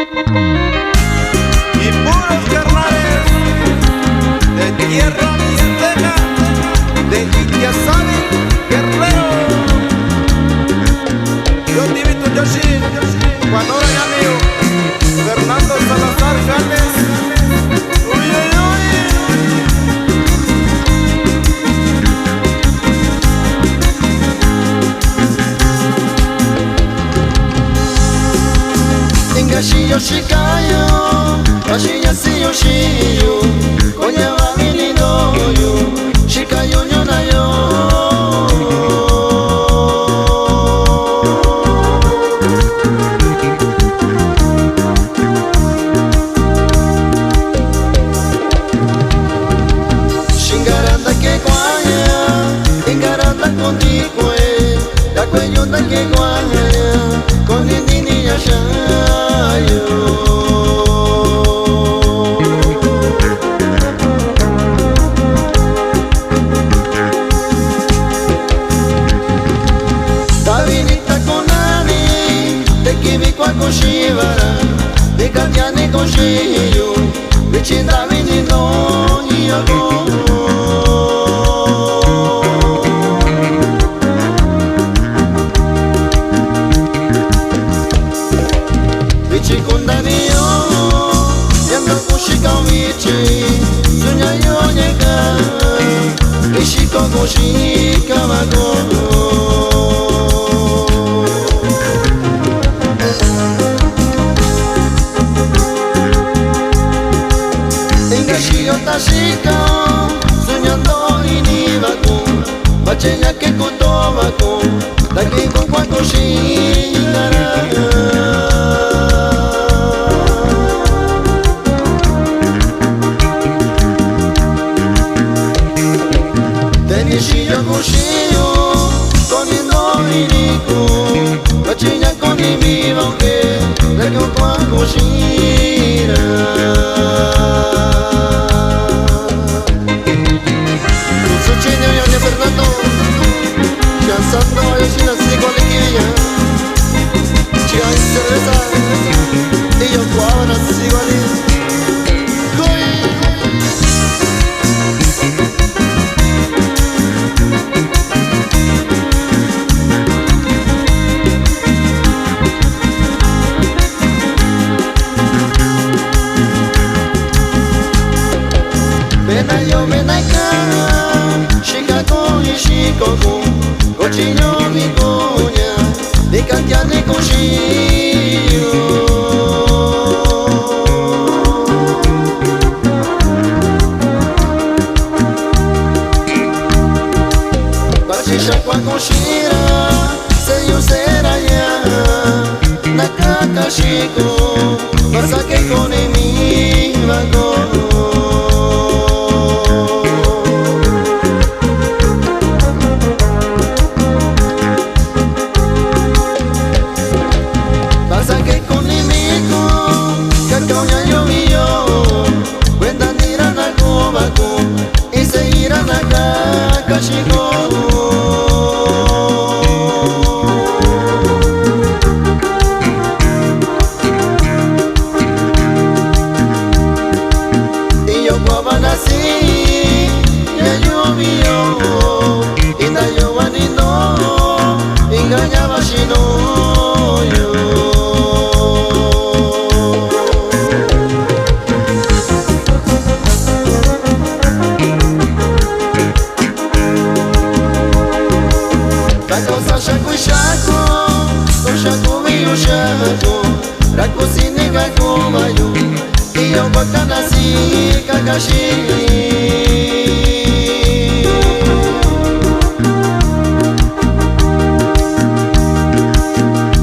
Y puros carnales de tierra mixteca, de Iquiazani, Guerrero. Yo te invito, Yoshi, cuando era mi amigo Fernando Salazar Janes. Uy, uy, uy. Ingashi yoshikayo, ashi yasi yoshiyo, konya wa minino yo, shikayo nyonayo. Shingaranda ke kwanya, ingaranda contigo da cuello da que kwanya, con nini yashayo. Tavinita konani, te kimi kwa koshibara, de katiane koshiyo, vichinda vinino yago. Vichikundaniyo, yando kushika vichi, sunya yo nyeka, ishiko kushika mago. Ingashi tashika, soñando inibaku, bachenya que kotobaku, daki con cuaco shingara. Tenishiyo kushiyo, konindo iniku, bachenya konimibanke, daki con cuaco shingara. Fernando, cansando es una cigüeña, chica y cerveza, y yo cuadra cigüeña. Ven yo ven acá. Shikoku, cochino mi coña, de cantiane cochillo. Pachisha kwa koshira, seyo será ya, nakaka shiko, masake kone mi vago. Y yo cuando nací, ya llovió, y da yo vanino, engañaba chino yo. Shaku viu shaku, raku siniga kumayu, iyo bakana si kakashi.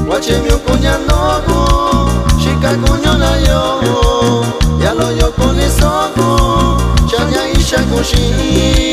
Wache mi kunya nogo, shika kunyo na yo, yalo yo kone soko, chanya isha kushi.